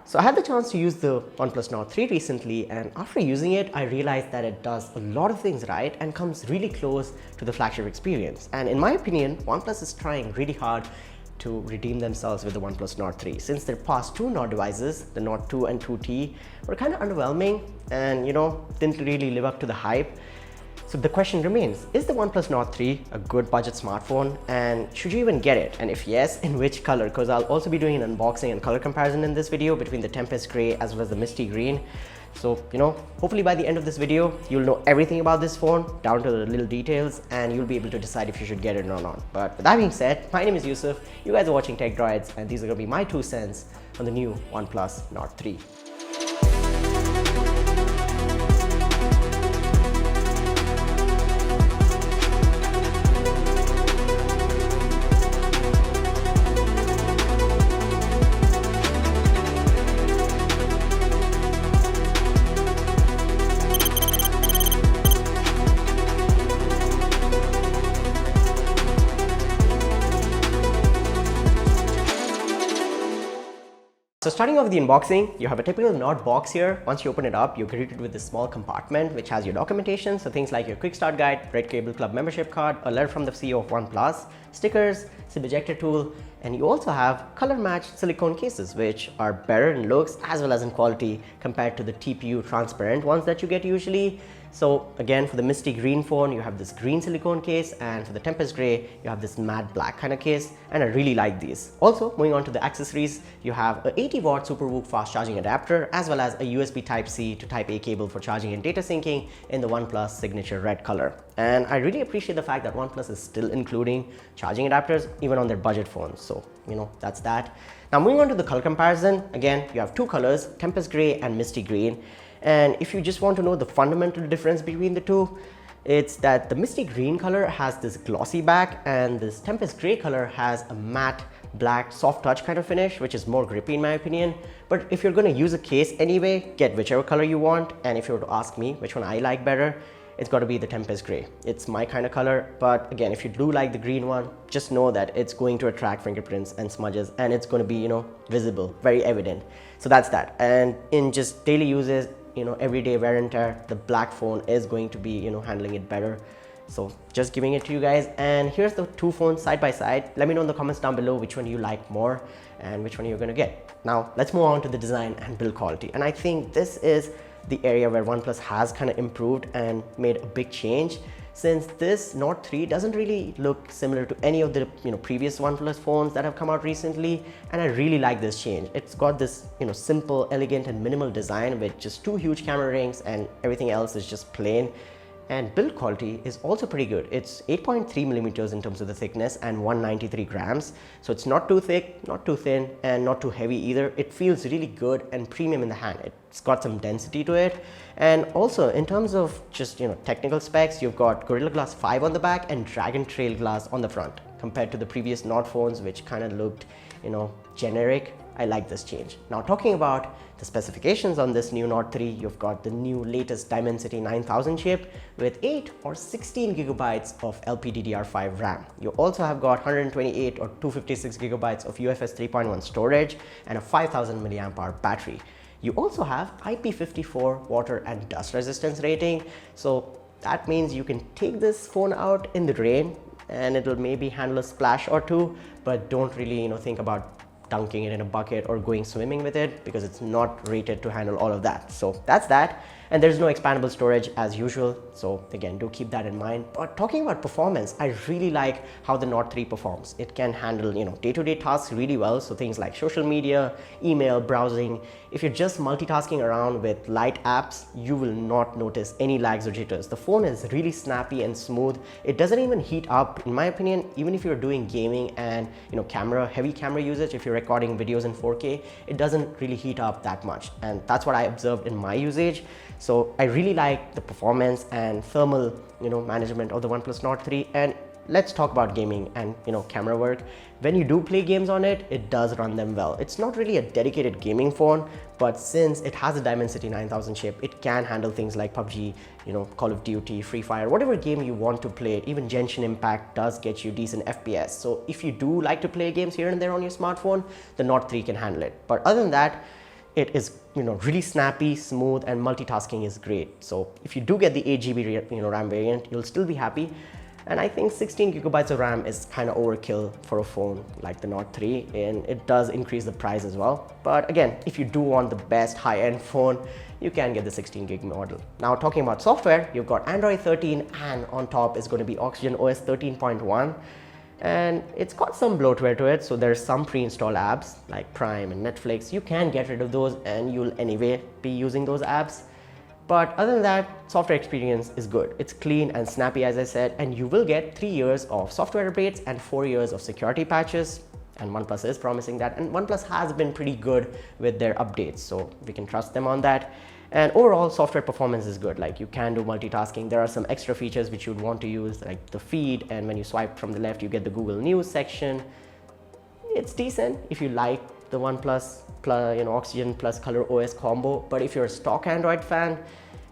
So I had the chance to use the OnePlus Nord 3 recently, and after using it, I realized that it does a lot of things right and comes really close to the flagship experience. And in my opinion, OnePlus is trying really hard to redeem themselves with the OnePlus Nord 3. Since their past two Nord devices, the Nord 2 and 2T, were kind of underwhelming and didn't really live up to the hype. So the question remains, is the OnePlus Nord 3 a good budget smartphone, and should you even get it? And if yes, in which color? Because I'll also be doing an unboxing and color comparison in this video between the Tempest Grey as well as the Misty Green. So, hopefully by the end of this video, you'll know everything about this phone, down to the little details, and you'll be able to decide if you should get it or not. But with that being said, my name is Yusuf, you guys are watching Tech Droids, and these are going to be my 2 cents on the new OnePlus Nord 3. So starting off with the unboxing, you have a typical Nord box here. Once you open it up, you're greeted with this small compartment which has your documentation, so things like your quick start guide, Red Cable Club membership card, a letter from the CEO of OnePlus, stickers, SIM ejector tool, and you also have color matched silicone cases which are better in looks as well as in quality compared to the TPU transparent ones that you get usually. So again, for the Misty Green phone, you have this green silicone case, and for the Tempest Grey, you have this matte black kind of case, and I really like these. Also, moving on to the accessories, you have a 80-watt SuperVOOC fast charging adapter as well as a USB Type-C to Type-A cable for charging and data syncing in the OnePlus signature red color. And I really appreciate the fact that OnePlus is still including charging adapters even on their budget phones. So, that's that. Now moving on to the color comparison, again, you have two colors, Tempest Grey and Misty Green. And if you just want to know the fundamental difference between the two, it's that the Misty Green color has this glossy back and this Tempest Grey color has a matte black soft touch kind of finish, which is more grippy in my opinion. But if you're going to use a case anyway, get whichever color you want. And if you were to ask me which one I like better, it's got to be the Tempest Grey. It's my kind of color, but again, if you do like the green one, just know that it's going to attract fingerprints and smudges, and it's going to be, visible, very evident. So that's that. And in just daily uses, everyday wear and tear, the black phone is going to be, handling it better. So just giving it to you guys. And here's the two phones side by side. Let me know in the comments down below which one you like more and which one you're going to get. Now let's move on to the design and build quality. And I think this is the area where OnePlus has kind of improved and made a big change, since this Nord 3 doesn't really look similar to any of the previous OnePlus phones that have come out recently, and I really like this change. It's got this simple, elegant and minimal design with just two huge camera rings, and everything else is just plain. And build quality is also pretty good. It's 8.3 millimeters in terms of the thickness and 193 grams. So it's not too thick, not too thin, and not too heavy either. It feels really good and premium in the hand. It's got some density to it. And also in terms of just technical specs, you've got Gorilla Glass 5 on the back and Dragon Trail Glass on the front, compared to the previous Nord phones which kind of looked generic. I like this change. Now talking about the specifications on this new Nord 3, you've got the new latest Dimensity 9000 chip with 8 or 16 gigabytes of LPDDR5 RAM. You also have got 128 or 256 gigabytes of UFS 3.1 storage and a 5000 milliamp hour battery. You also have IP54 water and dust resistance rating. So that means you can take this phone out in the rain and it'll maybe handle a splash or two, but don't really think about dunking it in a bucket or going swimming with it, because it's not rated to handle all of that. So that's that. And there's no expandable storage as usual. So again, do keep that in mind. But talking about performance, I really like how the Nord 3 performs. It can handle, day-to-day tasks really well. So things like social media, email, browsing. If you're just multitasking around with light apps, you will not notice any lags or jitters. The phone is really snappy and smooth. It doesn't even heat up, in my opinion, even if you're doing gaming and, heavy camera usage. If you're recording videos in 4K, it doesn't really heat up that much. And that's what I observed in my usage. So I really like the performance and thermal, management of the OnePlus Nord 3. And let's talk about gaming and camera work. When you do play games on it, it does run them well. It's not really a dedicated gaming phone, but since it has a Dimensity 9000 chip, it can handle things like PUBG, Call of Duty, Free Fire, whatever game you want to play. Even Genshin Impact does get you decent FPS. So if you do like to play games here and there on your smartphone, the Nord 3 can handle it. But other than that, it is, really snappy, smooth, and multitasking is great. So if you do get the 8 GB RAM variant, you'll still be happy. And I think 16 gigabytes of RAM is kind of overkill for a phone like the Note 3, and it does increase the price as well. But again, if you do want the best high-end phone, you can get the 16 gig model. Now talking about software, you've got Android 13, and on top is going to be Oxygen OS 13.1. And it's got some bloatware to it, so there's some pre-installed apps like Prime and Netflix. You can get rid of those and you'll anyway be using those apps. But other than that, software experience is good. It's clean and snappy, as I said, and you will get 3 years of software updates and 4 years of security patches. And OnePlus is promising that, and OnePlus has been pretty good with their updates, so we can trust them on that. And overall, software performance is good. Like, you can do multitasking. There are some extra features which you'd want to use, like the feed, and when you swipe from the left, you get the Google News section. It's decent if you like the OnePlus Oxygen plus ColorOS combo, but if you're a stock Android fan,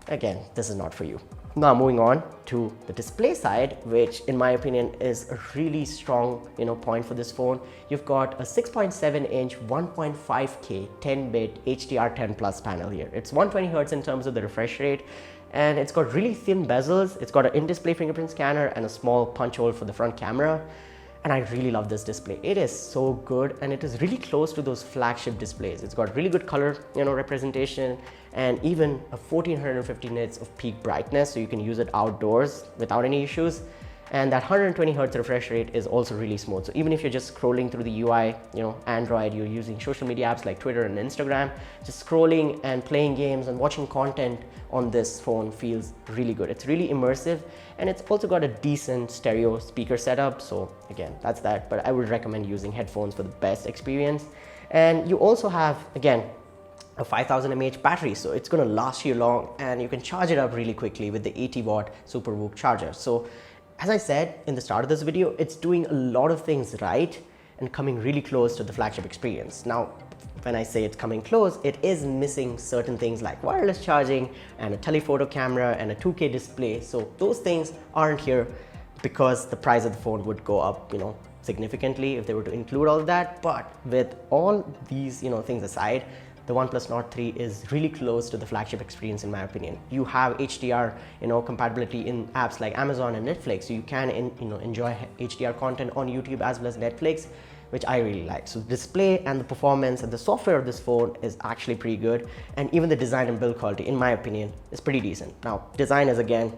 again, this is not for you. Now moving on to the display side, which in my opinion is a really strong point for this phone. You've got a 6.7-inch 1.5K 10-bit HDR10 Plus panel here. It's 120 Hz in terms of the refresh rate, and it's got really thin bezels. It's got an in-display fingerprint scanner and a small punch hole for the front camera. And I really love this display. It is so good, and it is really close to those flagship displays. It's got really good color, representation, and even a 1450 nits of peak brightness, so you can use it outdoors without any issues. And that 120 Hz refresh rate is also really smooth. So even if you're just scrolling through the UI, Android, you're using social media apps like Twitter and Instagram, just scrolling and playing games and watching content on this phone feels really good. It's really immersive, and it's also got a decent stereo speaker setup. So again, that's that, but I would recommend using headphones for the best experience. And you also have, again, a 5000 mAh battery, so it's going to last you long, and you can charge it up really quickly with the 80-watt SuperVOOC charger. So as I said in the start of this video, it's doing a lot of things right and coming really close to the flagship experience. Now, when I say it's coming close, it is missing certain things like wireless charging and a telephoto camera and a 2K display. So those things aren't here because the price of the phone would go up, significantly if they were to include all of that. But with all these, things aside, the OnePlus Nord 3 is really close to the flagship experience in my opinion. You have HDR, compatibility in apps like Amazon and Netflix, so you can, enjoy HDR content on YouTube as well as Netflix, which I really like. So the display and the performance and the software of this phone is actually pretty good, and even the design and build quality, in my opinion, is pretty decent. Now, design is again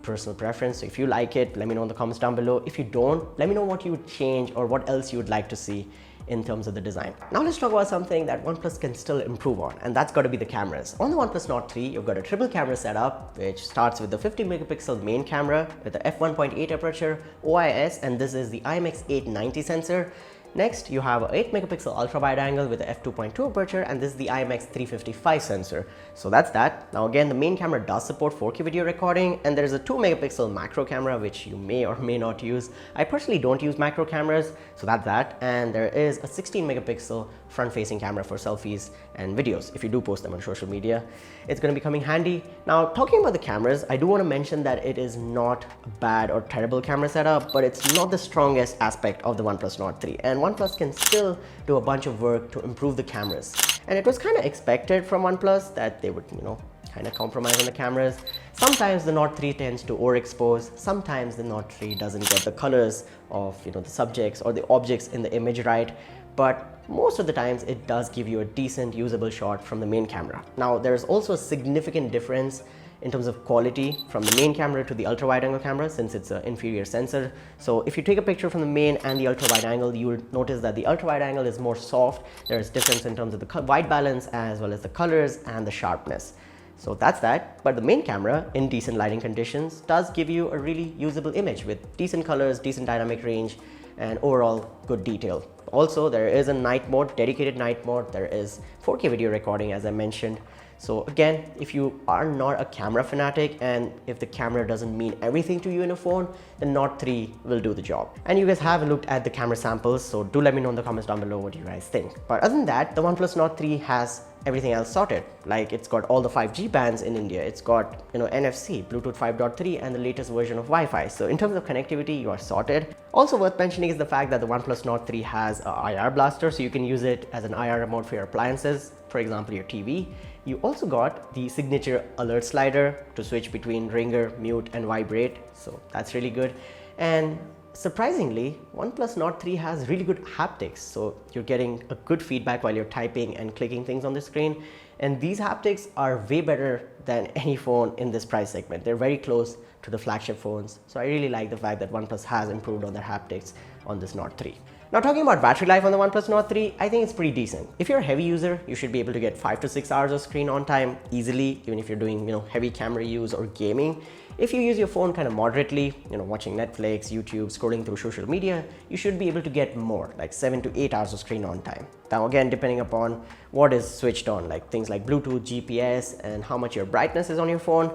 personal preference, so if you like it, let me know in the comments down below. If you don't, let me know what you would change or what else you would like to see in terms of the design. Now let's talk about something that OnePlus can still improve on, and that's got to be the cameras. On the OnePlus Nord 3, you've got a triple camera setup, which starts with the 50 megapixel main camera with the f1.8 aperture, OIS, and this is the IMX890 sensor. Next, you have an 8 megapixel ultra wide angle with the f2.2 aperture, and this is the IMX355 sensor. So that's that. Now again, the main camera does support 4K video recording, and there is a 2 megapixel macro camera which you may or may not use. I personally don't use macro cameras, so that's that. And there is a 16 megapixel front facing camera for selfies and videos if you do post them on social media. It's going to be coming handy. Now talking about the cameras, I do want to mention that it is not a bad or terrible camera setup, but it's not the strongest aspect of the OnePlus Nord 3, and OnePlus can still do a bunch of work to improve the cameras. And it was kind of expected from OnePlus that they would, kind of compromise on the cameras. Sometimes the Nord 3 tends to overexpose, sometimes the Nord 3 doesn't get the colors of the subjects or the objects in the image right, but most of the times it does give you a decent usable shot from the main camera. Now there's also a significant difference in terms of quality from the main camera to the ultra wide angle camera, since it's an inferior sensor. So if you take a picture from the main and the ultra wide angle, you will notice that the ultra wide angle is more soft. There's difference in terms of the white balance as well as the colors and the sharpness. So that's that. But the main camera in decent lighting conditions does give you a really usable image with decent colors, decent dynamic range, and overall good detail. Also, there is a night mode, dedicated night mode. There is 4K video recording, as I mentioned. So again, if you are not a camera fanatic and if the camera doesn't mean everything to you in a phone, the Nord 3 will do the job. And you guys have looked at the camera samples, so do let me know in the comments down below what you guys think. But other than that, the OnePlus Nord 3 has everything else sorted. Like, it's got all the 5G bands in India, it's got NFC, Bluetooth 5.3, and the latest version of Wi-Fi. So in terms of connectivity, you are sorted. Also worth mentioning is the fact that the OnePlus Nord 3 has a IR blaster, so you can use it as an IR remote for your appliances, for example your TV. You also got the signature alert slider to switch between ringer, mute and vibrate, so that's really good. And surprisingly, OnePlus Nord 3 has really good haptics, so you're getting a good feedback while you're typing and clicking things on the screen. And these haptics are way better than any phone in this price segment. They're very close to the flagship phones. So I really like the fact that OnePlus has improved on their haptics on this Nord 3. Now talking about battery life on the OnePlus Nord 3, I think it's pretty decent. If you're a heavy user, you should be able to get 5 to 6 hours of screen on time easily, even if you're doing, heavy camera use or gaming. If you use your phone kind of moderately, watching Netflix, YouTube, scrolling through social media, you should be able to get more, like 7 to 8 hours of screen on time. Now again, depending upon what is switched on, like things like Bluetooth, GPS, and how much your brightness is on your phone,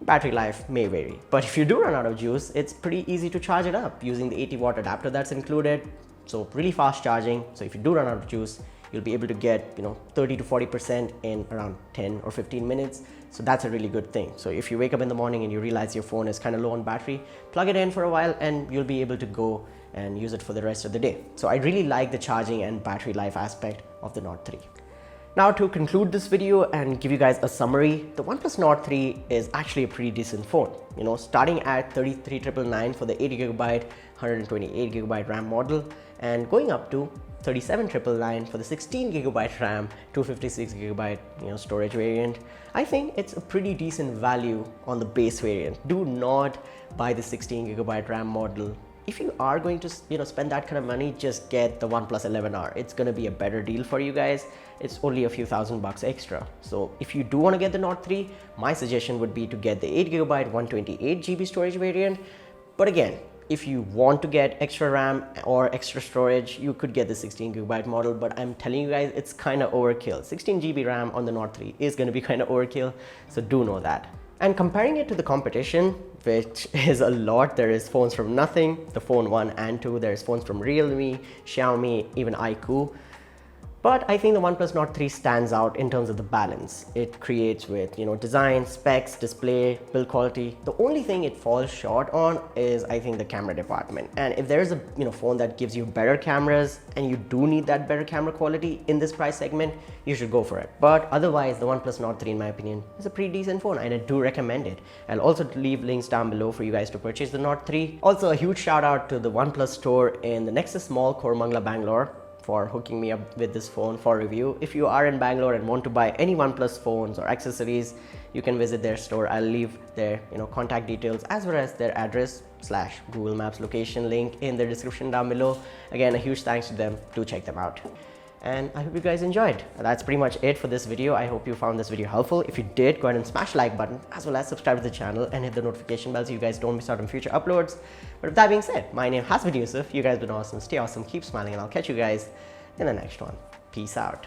battery life may vary. But if you do run out of juice, it's pretty easy to charge it up using the 80-watt adapter that's included. So really fast charging. So if you do run out of juice, you'll be able to get 30 to 40% in around 10 or 15 minutes. So that's a really good thing. So if you wake up in the morning and you realize your phone is kind of low on battery, plug it in for a while and you'll be able to go and use it for the rest of the day. So I really like the charging and battery life aspect of the Nord 3. Now to conclude this video and give you guys a summary, the OnePlus Nord 3 is actually a pretty decent phone. Starting at 33,999 for the 8GB, 128GB RAM model, and going up to 37,999 for the 16GB RAM, 256GB storage variant. I think it's a pretty decent value on the base variant. Do not buy the 16GB RAM model. If you are going to spend that kind of money, just get the OnePlus 11R. It's going to be a better deal for you guys. It's only a few $1,000 extra. So if you do want to get the Nord 3, my suggestion would be to get the 8GB 128GB storage variant. But again, if you want to get extra RAM or extra storage, you could get the 16GB model, but I'm telling you guys, it's kind of overkill. 16GB RAM on the Nord 3 is going to be kind of overkill, so do know that. And comparing it to the competition, which is a lot, there is phones from nothing, the Phone 1 and 2, there's phones from Realme, Xiaomi, even iQOO. But I think the OnePlus Nord 3 stands out in terms of the balance it creates with design, specs, display, build quality. The only thing it falls short on is I think the camera department. And if there's a phone that gives you better cameras and you do need that better camera quality in this price segment, you should go for it. But otherwise, the OnePlus Nord 3 in my opinion is a pretty decent phone and I do recommend it. I'll also leave links down below for you guys to purchase the Nord 3. Also a huge shout out to the OnePlus store in the Nexus Mall, Koramangala, Bangalore, for hooking me up with this phone for review. If you are in Bangalore and want to buy any OnePlus phones or accessories, you can visit their store. I'll leave their contact details as well as their address / Google Maps location link in the description down below. Again, a huge thanks to them. Do check them out. And I hope you guys enjoyed. That's pretty much it for this video. I hope you found this video helpful. If you did, go ahead and smash the like button as well as subscribe to the channel and hit the notification bell so you guys don't miss out on future uploads. But with that being said, my name has been Yusuf. You guys have been awesome. Stay awesome. Keep smiling and I'll catch you guys in the next one. Peace out.